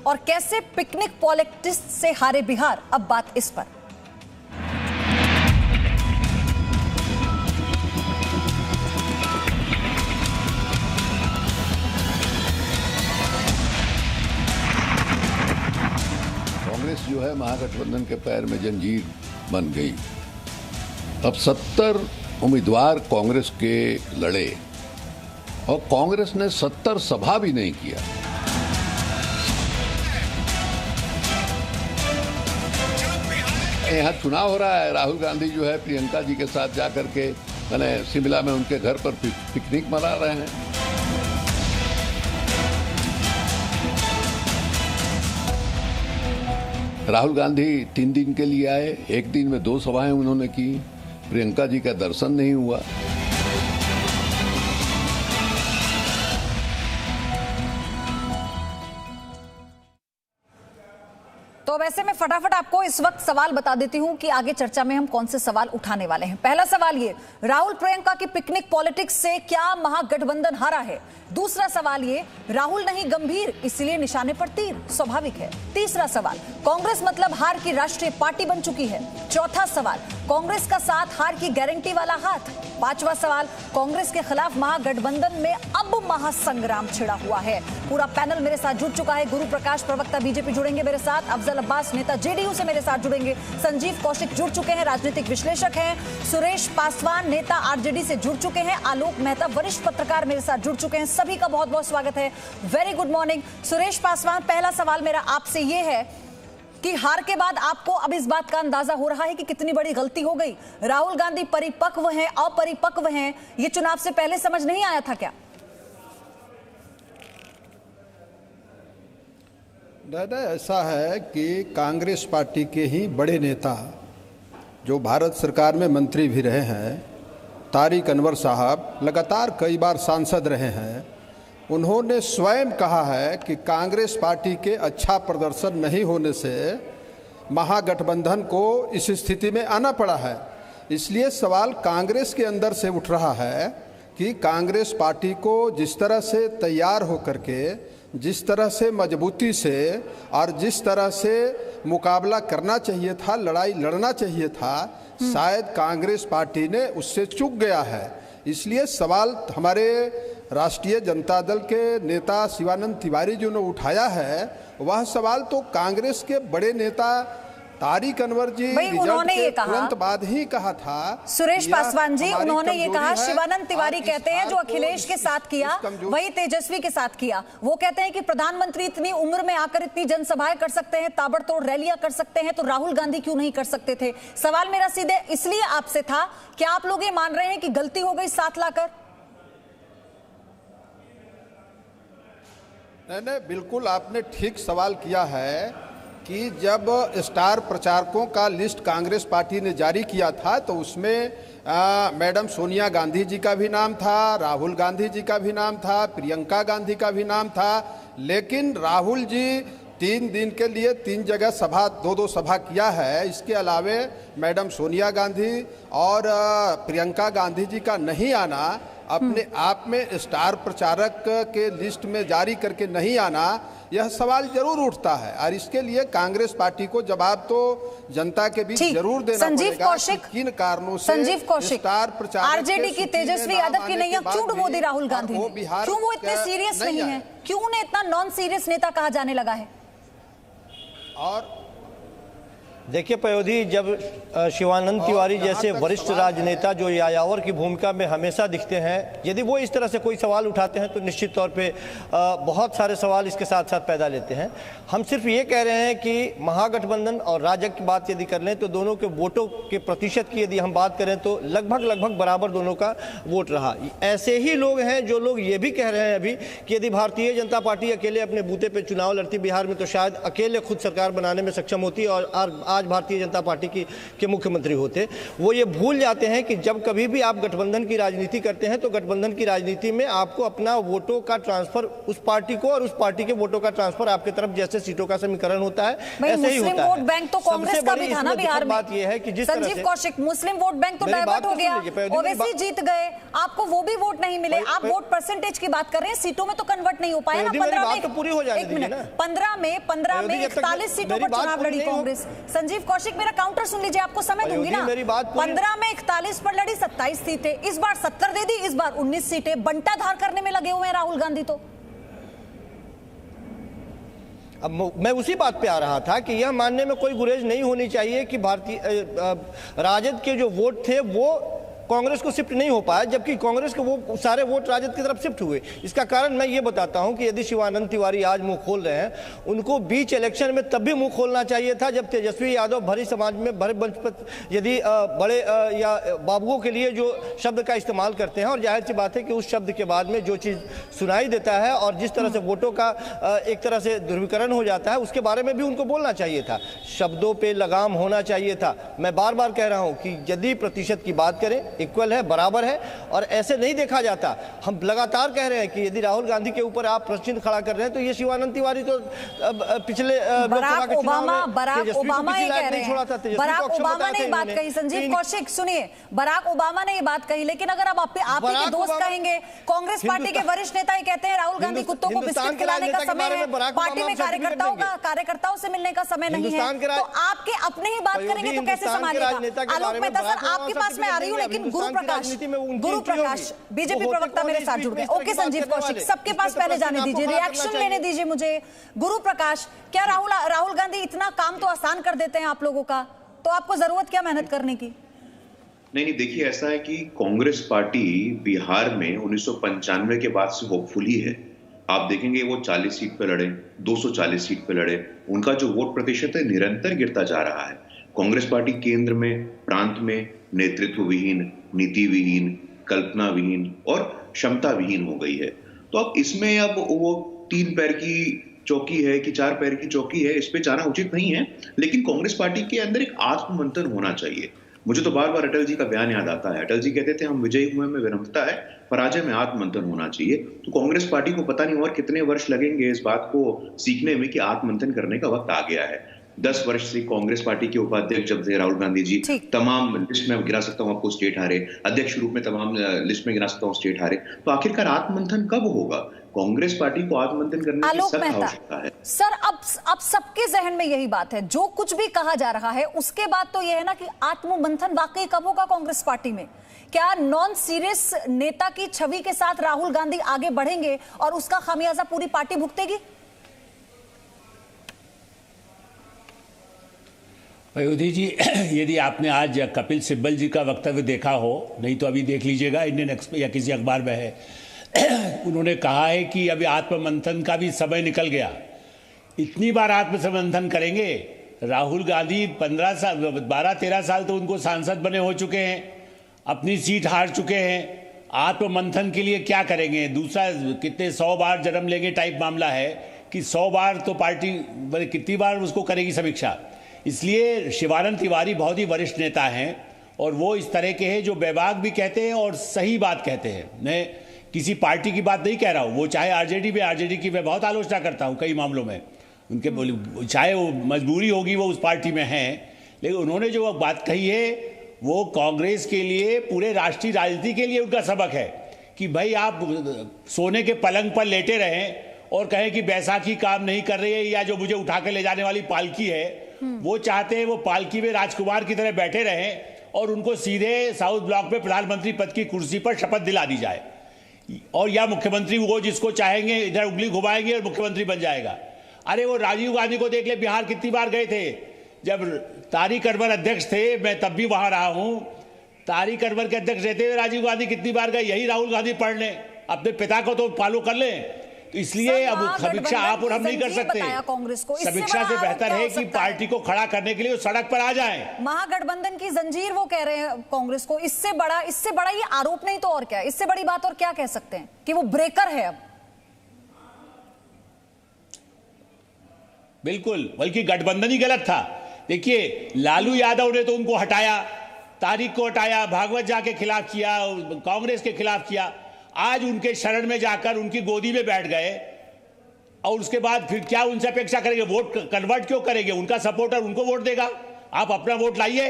और कैसे picnic politics से हारे बिहार, अब बात इस पर। कांग्रेस जो है महागठबंधन के पैर में जंजीर बन गई। अब 70 उम्मीदवार कांग्रेस के लड़े और कांग्रेस ने 70 सभा भी नहीं किया। यहाँ चुनाव हो रहा है, राहुल गांधी जो है प्रियंका जी के साथ जाकर के मैंने शिमला में उनके घर पर पिकनिक मना रहे हैं। राहुल गांधी 3 दिन के लिए आए, एक दिन में 2 सभाएं उन्होंने की, प्रियंका जी का दर्शन नहीं हुआ। तो वैसे मैं फटाफट आपको इस वक्त सवाल बता देती हूं कि आगे चर्चा में हम कौन से सवाल उठाने वाले हैं। पहला सवाल ये, राहुल प्रियंका की पिकनिक पॉलिटिक्स से क्या महागठबंधन हारा है? दूसरा सवाल ये, राहुल नहीं गंभीर इसलिए निशाने पर तीर, स्वाभाविक है। तीसरा सवाल, कांग्रेस मतलब हार की राष्ट्रीय पार्टी बन चुकी है। चौथा सवाल, कांग्रेस का साथ हार की गारंटी वाला हाथ। पांचवा सवाल, कांग्रेस के खिलाफ महागठबंधन में अब महासंग्राम छिड़ा हुआ है। पूरा पैनल मेरे साथ जुड़ चुका है। गुरु प्रकाश प्रवक्ता बीजेपी जुड़ेंगे मेरे साथ, अफजल अब्बास नेता जेडीयू से मेरे साथ जुड़ेंगे, संजीव कौशिक जुड़ चुके हैं, राजनीतिक विश्लेषक हैं, सुरेश पासवान नेता आरजेडी से जुड़ चुके हैं, आलोक मेहता वरिष्ठ पत्रकार मेरे साथ जुड़ चुके हैं। सभी का बहुत बहुत स्वागत है। Very good morning. Suresh Paswan, पहला सवाल मेरा आपसे ये है कि हार के बाद आपको अब इस बात का अंदाजा हो रहा है कि कितनी बड़ी गलती हो गई? राहुल गांधी परिपक्व हैं, अपरिपक्व हैं, ये चुनाव से पहले समझ नहीं आया था क्या? दादा, ऐसा है कि कांग्रेस पार्टी के ही बड़े नेता जो भारत सरकार में मंत्री भी रहे हैं, तारिक अनवर साहब लगातार कई बार सांसद रहे हैं, उन्होंने स्वयं कहा है कि कांग्रेस पार्टी के अच्छा प्रदर्शन नहीं होने से महागठबंधन को इस स्थिति में आना पड़ा है। इसलिए सवाल कांग्रेस के अंदर से उठ रहा है कि कांग्रेस पार्टी को जिस तरह से तैयार होकर के, जिस तरह से मजबूती से और जिस तरह से मुकाबला करना चाहिए था, लड़ाई लड़ना चाहिए था, शायद कांग्रेस पार्टी ने उससे चूक गया है। इसलिए सवाल हमारे राष्ट्रीय जनता दल के नेता शिवानंद तिवारी जी ने उठाया है, वह सवाल तो कांग्रेस के बड़े नेता तारिक अनवर जी उन्होंने ये कहा, तुरंत बाद ही कहा था। सुरेश पासवान जी, उन्होंने ये कहा, शिवानंद तिवारी कहते हैं जो अखिलेश के साथ किया वही तेजस्वी के साथ किया। वो कहते हैं कि प्रधानमंत्री इतनी उम्र में आकर इतनी जनसभाएं कर सकते हैं, ताबड़तोड़ रैलियां कर सकते हैं, तो राहुल गांधी क्यों नहीं कर सकते थे? सवाल मेरा सीधे इसलिए आपसे था, क्या आप लोग ये मान रहे हैं कि गलती हो गई साथ लाकर? नहीं, बिल्कुल आपने ठीक सवाल किया है कि जब स्टार प्रचारकों का लिस्ट कांग्रेस पार्टी ने जारी किया था तो उसमें मैडम सोनिया गांधी जी का भी नाम था, राहुल गांधी जी का भी नाम था, प्रियंका गांधी का भी नाम था, लेकिन राहुल जी 3 दिन के लिए 3 जगह सभा, 2-2 सभा किया है। इसके अलावे मैडम सोनिया गांधी और प्रियंका गांधी जी का नहीं आना, अपने आप में स्टार प्रचारक के लिस्ट में जारी करके नहीं आना, यह सवाल जरूर उठता है और इसके लिए कांग्रेस पार्टी को जवाब तो जनता के बीच जरूर देना पड़ेगा कि किन कारणों से संजीव कौशिक, स्टार प्रचारक आरजेडी की तेजस्वी यादव की नैया क्यों डुबो दी राहुल गांधी ने? क्यों वो इतने सीरियस नहीं है? क्यों उन्हें इतना नॉन सीरियस नेता कहा जाने लगा है? और देखिए पयोधी, जब शिवानंद तिवारी जैसे वरिष्ठ राजनेता जो यायावर की भूमिका में हमेशा दिखते हैं, यदि वो इस तरह से कोई सवाल उठाते हैं तो निश्चित तौर पे बहुत सारे सवाल इसके साथ साथ पैदा लेते हैं। हम सिर्फ ये कह रहे हैं कि महागठबंधन और राजग की बात यदि कर लें तो दोनों के वोटों के प्रतिशत की यदि हम बात करें तो लगभग बराबर दोनों का वोट रहा। ऐसे ही लोग हैं जो लोग ये भी कह रहे हैं अभी कि यदि भारतीय जनता पार्टी अकेले अपने बूते पर चुनाव लड़ती बिहार में तो शायद अकेले खुद सरकार बनाने में सक्षम होती और आज भारतीय जनता पार्टी के मुख्यमंत्री होते। वो ये भूल जाते हैं कि जब कभी भी आप गठबंधन की राजनीति करते हैं तो गठबंधन की राजनीति में आपको अपना वोटों का ट्रांसफर उस पार्टी को और उस पार्टी के वोटों का ट्रांसफर आपकी तरफ, जैसे सीटों का समीकरण होता है ऐसे ही होता है। वोट बैंक तो कांग्रेस का भी था ना बिहार में। बात यह है कि जिस संजीव कौशिक, मुस्लिम वोट बैंक तो डाइवर्ट हो गया, ओवैसी जीत गए, आपको वो भी वोट नहीं मिले। आप वोट परसेंटेज की बात कर रहे हैं, सीटों में तो कन्वर्ट नहीं हो पाया ना। 15 में पूरी हो जाए, 15 में 41 सीटों पर चुनाव लड़ी कांग्रेस। संजीव कौशिक, मेरा काउंटर सुन लीजिए, आपको समय दूंगी ना। 15 में 41 पर लड़ी, 27 सीटें, इस बार 70 दे दी, इस बार 19 सीटें। बंटाधार करने में लगे हुए हैं राहुल गांधी। तो अब मैं उसी बात पे आ रहा था कि यह मानने में कोई गुरेज नहीं होनी चाहिए कि भारतीय राजद के जो वोट थे वो कांग्रेस को शिफ्ट नहीं हो पाया, जबकि कांग्रेस के वो सारे वोट राजद की तरफ शिफ्ट हुए। इसका कारण मैं ये बताता हूं कि यदि शिवानंद तिवारी आज मुंह खोल रहे हैं, उनको बीच इलेक्शन में तब भी मुंह खोलना चाहिए था जब तेजस्वी यादव भरी समाज में भरे मंच पर यदि बड़े या बाबुओं के लिए जो शब्द का इस्तेमाल करते हैं, और जाहिर सी बात है कि उस शब्द के बाद में जो चीज़ सुनाई देता है और जिस तरह से वोटों का एक तरह से ध्रुवीकरण हो जाता है, उसके बारे में भी उनको बोलना चाहिए था। शब्दों पर लगाम होना चाहिए था। मैं बार बार कह रहा हूँ कि यदि प्रतिशत की बात करें, इक्वल है, बराबर है, और ऐसे नहीं देखा जाता। हम लगातार कह रहे हैं कि यदि राहुल गांधी के ऊपर आप प्रश्न खड़ा कर रहे हैं तो ये शिवानंद तिवारी तो पिछले बराक ओबामा ये कह रहे हैं, बराक ओबामा ने ये बात कही। संजीव कौशिक सुनिए, बराक ओबामा ने ये बात कही, लेकिन अगर आप ही के दोस्त कहेंगे, कांग्रेस पार्टी के वरिष्ठ नेता ही कहते हैं राहुल गांधी कुत्तों को बिस्किट खिलाने का समय है, पार्टी में कार्यकर्ताओं से मिलने का समय नहीं है, तो आपके अपने ही बात करेंगे तो कैसे संभालेगा? आलोक मेहता सर, आपके पास मैं आ रही हूँ, लेकिन गुरु प्रकाश बीजेपी प्रवक्ता मेरे साथ जुड़ गए। ओके संजीव कौशिक, सबके पास पहले जाने दीजिए, रिएक्शन लेने दीजिए मुझे। गुरु प्रकाश, क्या राहुल गांधी इतना काम तो आसान कर देते हैं आप लोगों का, तो आपको जरूरत क्या मेहनत करने की? नहीं, देखिए ऐसा है कि कांग्रेस पार्टी बिहार में 1995 के बाद से होपफुली है। आप देखेंगे वो 40 सीट पे लड़े, 240 सीट पे लड़े, उनका जो वोट प्रतिशत है निरंतर गिरता जा रहा है। कांग्रेस पार्टी केंद्र में, प्रांत में नेतृत्व विहीन, नीति विहीन, कल्पना विहीन और क्षमता विहीन हो गई है। तो अब इसमें अब वो 3 पैर की चौकी है कि 4 पैर की चौकी है, इस पे जाना उचित नहीं है। लेकिन कांग्रेस पार्टी के अंदर एक आत्ममंथन होना चाहिए। मुझे तो बार बार अटल जी का बयान याद आता है। अटल जी कहते थे हम विजयी हुए में विनम्रता है, पराजय में आत्ममंथन होना चाहिए। तो कांग्रेस पार्टी को पता नहीं और कितने वर्ष लगेंगे इस बात को सीखने में कि आत्ममंथन करने का वक्त आ गया है। 10 वर्ष से कांग्रेस पार्टी के उपाध्यक्ष जब थे राहुल गांधी जी, तमाम लिस्ट में गिरा सकता हूं आपको स्टेट हारे, अध्यक्ष रूप में तमाम लिस्ट में गिरा सकता हूं स्टेट हारे। तो आखिरकार आत्ममंथन कब होगा? कांग्रेस पार्टी को आत्ममंथन करने की सख्त आवश्यकता है। सर, अब सबके जहन में यही बात है, जो कुछ भी कहा जा रहा है उसके बाद तो यह है ना कि आत्ममंथन वाकई कब होगा कांग्रेस पार्टी में? क्या नॉन सीरियस नेता की छवि के साथ राहुल गांधी आगे बढ़ेंगे और उसका खामियाजा पूरी पार्टी भुगतेगी? अयोधी जी, यदि आपने आज कपिल सिब्बल जी का वक्तव्य देखा हो, नहीं तो अभी देख लीजिएगा, इंडियन एक्सप्रेस या किसी अखबार में है, उन्होंने कहा है कि अभी आत्ममंथन का भी समय निकल गया। इतनी बार आत्ममंथन करेंगे? राहुल गांधी 12-13 साल तो उनको सांसद बने हो चुके हैं, अपनी सीट हार चुके हैं। आत्ममंथन के लिए क्या करेंगे? दूसरा कितने 100 बार जन्म लेंगे टाइप मामला है कि 100 बार तो पार्टी कितनी बार उसको करेगी समीक्षा। इसलिए शिवानंद तिवारी बहुत ही वरिष्ठ नेता हैं और वो इस तरह के हैं जो बेबाक भी कहते हैं और सही बात कहते हैं। मैं किसी पार्टी की बात नहीं कह रहा हूँ, वो चाहे आरजेडी की मैं बहुत आलोचना करता हूँ कई मामलों में उनके, चाहे वो मजबूरी होगी वो उस पार्टी में हैं, लेकिन उन्होंने जो बात कही है वो कांग्रेस के लिए, पूरे राष्ट्रीय राजनीति के लिए उनका सबक है कि भाई आप सोने के पलंग पर लेटे रहें और कहें कि बैसाखी काम नहीं कर रही है, या जो मुझे उठा के ले जाने वाली पालकी है वो चाहते हैं वो पालकी में राजकुमार की तरह बैठे रहें और उनको सीधे साउथ ब्लॉक में प्रधानमंत्री पद की कुर्सी पर शपथ दिला दी जाए, और या मुख्यमंत्री वो जिसको चाहेंगे इधर उंगली घुमाएंगे और मुख्यमंत्री बन जाएगा। अरे वो राजीव गांधी को देख ले, बिहार कितनी बार गए थे, जब तारिक अनवर अध्यक्ष थे, मैं तब भी वहां रहा हूं, तारिक अनवर के अध्यक्ष रहते हुए राजीव गांधी कितनी बार गए। यही राहुल गांधी पढ़ लें, अपने पिता को तो फॉलो कर लें। तो इसलिए अब समीक्षा आप और हम नहीं कर सकते। समीक्षा से बेहतर है कि पार्टी को खड़ा करने के लिए वो सड़क पर आ जाएं। महागठबंधन की जंजीर वो कह रहे हैं कांग्रेस को, इससे बड़ा ये आरोप नहीं तो और क्या है? इससे बड़ी बात और क्या कह सकते हैं कि वो ब्रेकर है अब? बिल्कुल, बल्कि गठबंधन ही गलत था। देखिए, लालू यादव ने तो उनको हटाया, तारिक को हटाया, भागवत झा के खिलाफ किया, कांग्रेस के खिलाफ किया। आज उनके शरण में जाकर उनकी गोदी में बैठ गए और उसके बाद फिर क्या उनसे अपेक्षा करेंगे? वोट कन्वर्ट क्यों करेंगे? उनका सपोर्टर उनको वोट देगा। आप अपना वोट लाइए,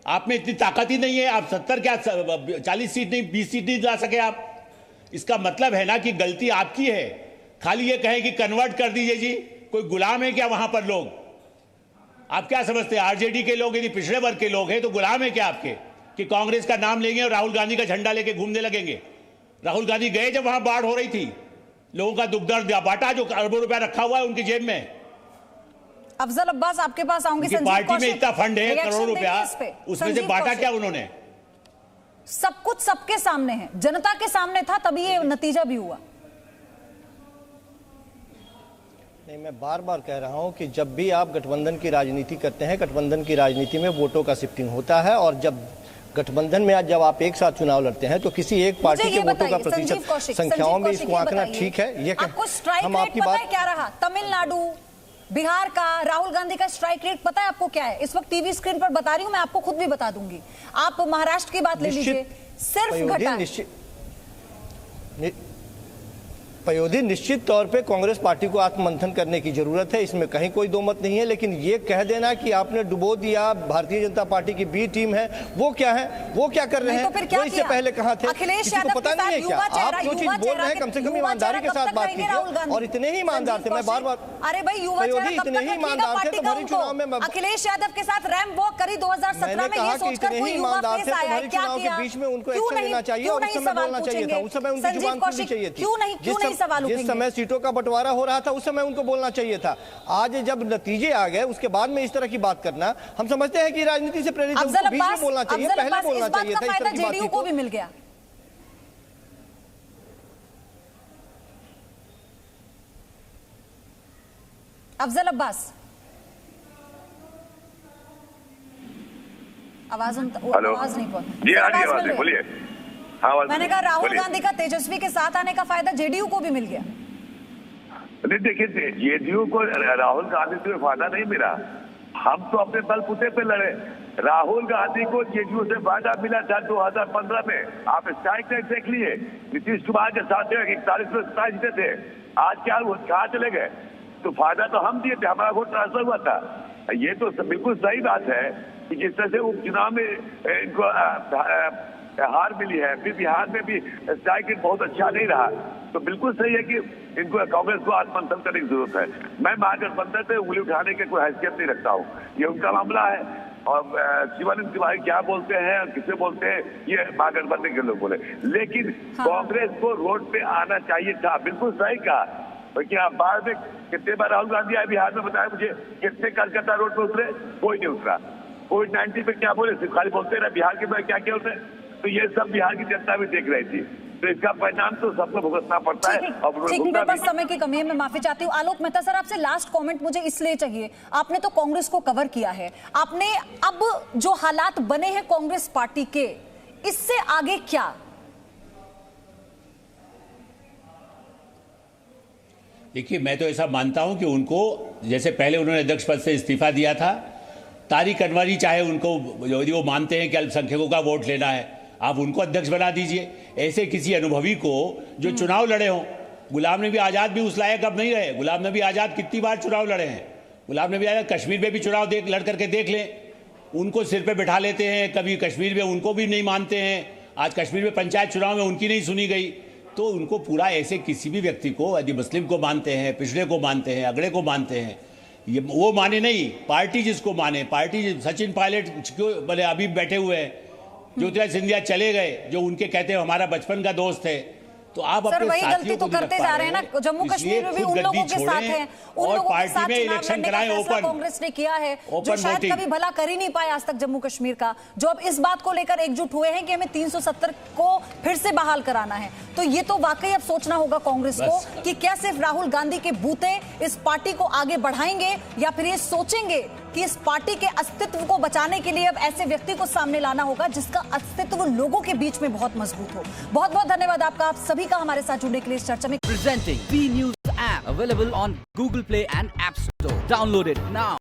आप में इतनी ताकत ही नहीं है। आप 70 क्या 40 सीट नहीं, 20 सीट नहीं ला सके आप। इसका मतलब है ना कि गलती आपकी है। खाली ये कहें कि कन्वर्ट कर दीजिए जी, कोई गुलाम है क्या वहां पर लोग? आप क्या समझते हैं? आरजेडी के लोग यदि पिछड़े वर्ग के लोग हैं तो गुलाम है क्या आपके, कि कांग्रेस का नाम लेंगे और राहुल गांधी का झंडा लेके घूमने लगेंगे? राहुल गांधी गए जब वहां बाढ़ हो रही थी, लोगों का दुख दर्द बांटा, जो अरबों रुपया रखा हुआ है उनकी जेब में। अफजल अब्बास आपके पास आऊंगी। संजीव पार्टी में कौशिक, इतना फंड है, रिएक्शन करोड़ों रुपया, देखिए इस पे। उसमें से संजीव बांटा कौशिक, क्या उन्होंने? सब कुछ सबके सामने है, जनता के सामने था, तभी ये नतीजा भी हुआ। नहीं, मैं बार बार कह रहा हूं कि जब भी आप गठबंधन की राजनीति करते हैं, गठबंधन की राजनीति में वोटों का शिफ्टिंग होता है, और जब गठबंधन में आज जब आप एक साथ चुनाव लड़ते हैं तो किसी एक पार्टी के वोटों का प्रतिशत संख्याओं में इसको आंकना ठीक है? ये आपको स्ट्राइक रेट पता है क्या रहा? तमिलनाडु, बिहार का राहुल गांधी का स्ट्राइक रेट पता है आपको क्या है? इस वक्त टीवी स्क्रीन पर बता रही हूं, मैं आपको खुद भी बता दूंगी। आप महाराष्ट्र की बात ले लीजिए, सिर्फ घटा। पयोधी, निश्चित तौर पे कांग्रेस पार्टी को आत्ममंथन करने की जरूरत है, इसमें कहीं कोई दो मत नहीं है। लेकिन ये कह देना कि आपने डुबो दिया, भारतीय जनता पार्टी की बी टीम है, वो क्या है, वो क्या कर रहे हैं, वो इससे पहले कहाँ थे, अखिलेश किसी को पता नहीं है क्या? आप जो चीज बोल रहे हैं कम से कम ईमानदारी के साथ बात कीजिए, और इतने ही ईमानदार थे। मैं बार बार, अरे भाई, युवा पयोधी इतने ही ईमानदार थे तो भरी चुनाव में अखिलेश यादव के साथ रैंप वॉक करी 2017 में, ये सोचकर कोई युवा फेस आया है, क्या किया? बीच में उनको एक्शन लेना चाहिए और उस समय बोलना चाहिए था, उस समय उनकी जुबान खुलनी चाहिए थी। क्यों नहीं सवाल उठेंगे? सीटों का बंटवारा हो रहा था उस समय उनको बोलना चाहिए था। आज जब नतीजे आ गए उसके बाद में इस तरह की बात करना, हम समझते हैं कि राजनीति से प्रेरित है, उनको बीच में बोलना चाहिए, पहले बोलना चाहिए था। इस तरह की जेडीयू को भी मिल गया। अफजल अब्बास, आवाज नहीं पहुंची। बोलिए। मैंने कहा राहुल गांधी का तेजस्वी के साथ आने का फायदा जेडीयू को भी मिल गया। नहीं, देखिए, जेडीयू को राहुल गांधी से फायदा नहीं मिला। हम तो अपने बलबूते पे लड़े। राहुल गांधी को जेडीयू से फायदा मिला था 2015 में। आप स्ट्राइक रेट देख लिए, नीतीश कुमार के साथ 41 में 27 जीते थे। आज क्या कहाँ चले गए? तो फायदा तो हम दिए थे, हमारा वोट ट्रांसफर हुआ था। ये तो बिल्कुल सही बात है कि जिस तरह से उपचुनाव में इनको हार मिली है, फिर बिहार में भी स्ट्राइक रेट बहुत अच्छा नहीं रहा, तो बिल्कुल सही है कि इनको कांग्रेस को आत्ममंथन करने की जरूरत है। मैं महागठबंधन पे उंगली उठाने की कोई हैसियत नहीं रखता हूँ, ये उनका मामला है। और शिवानंद तिवारी क्या बोलते हैं और किसे बोलते हैं, ये महागठबंधन के लोग बोले। लेकिन कांग्रेस को रोड पे आना चाहिए था, बिल्कुल सही कहा। क्योंकि आप बाहर में कितने बार राहुल गांधी आए बिहार में, बताया मुझे, कितने कलकत्ता रोड पे उतरे? कोई नहीं उतरा। कोविड-19 पे क्या बोले, सिर्फ खाली बोलते रहे। बिहार के में क्या क्या होते हैं, तो ये सब बिहार की जनता भी देख रही थी। तो इसका परिणाम तो सबको भुगतना पड़ता है। ठीक, मेरे पास समय की कमी है, मैं माफी चाहती हूँ। आलोक मेहता सर, आपसे लास्ट कमेंट मुझे इसलिए चाहिए, आपने तो कांग्रेस को कवर किया है, आपने अब जो हालात बने हैं कांग्रेस पार्टी के, इससे आगे क्या? देखिए, मैं तो ऐसा मानता हूं कि उनको, जैसे पहले उन्होंने अध्यक्ष पद से इस्तीफा दिया था, तारिक अनवर चाहे उनको, यदि वो मानते हैं कि अल्पसंख्यकों का वोट लेना है, आप उनको अध्यक्ष बना दीजिए। ऐसे किसी अनुभवी को जो चुनाव लड़े हों, गुलाम नबी आज़ाद भी उस लायक अब नहीं रहे। गुलाम नबी आज़ाद कितनी बार चुनाव लड़े हैं, गुलाम नबी आज़ाद कश्मीर में भी चुनाव लड़ करके देख लें। उनको सिर पे बिठा लेते हैं, कभी कश्मीर में उनको भी नहीं मानते हैं। आज कश्मीर में पंचायत चुनाव में उनकी नहीं सुनी गई। तो उनको पूरा, ऐसे किसी भी व्यक्ति को, यदि मुस्लिम को मानते हैं, पिछड़े को मानते हैं, अगड़े को मानते हैं, ये वो माने नहीं, पार्टी जिसको माने, पार्टी। सचिन पायलट क्यों बोले अभी बैठे हुए हैं, ज्योतिरादित्य सिंधिया चले गए, जो उनके कहते हैं हमारा बचपन का दोस्त है। तो आप सर वही गलती तो करते जा रहे हैं ना, जम्मू कश्मीर में भी उन लोगों के साथ हैं, उन लोगों के साथ चुनाव लड़ने का फैसला कांग्रेस ने किया है, जो शायद कभी भला कर ही नहीं पाए आज तक जम्मू कश्मीर का, जो अब इस बात को लेकर एकजुट हुए हैं कि हमें 370 को फिर से बहाल कराना है। तो ये तो वाकई अब सोचना होगा कांग्रेस को कि क्या सिर्फ राहुल गांधी के बूते इस पार्टी को आगे बढ़ाएंगे, या फिर ये सोचेंगे कि इस पार्टी के अस्तित्व को बचाने के लिए अब ऐसे व्यक्ति को सामने लाना होगा जिसका अस्तित्व लोगों के बीच में बहुत मजबूत हो। बहुत बहुत धन्यवाद आपका, आप सभी का हमारे साथ जुड़ने के लिए इस चर्चा में। Presenting B News app available on Google Play and App Store. Download it now.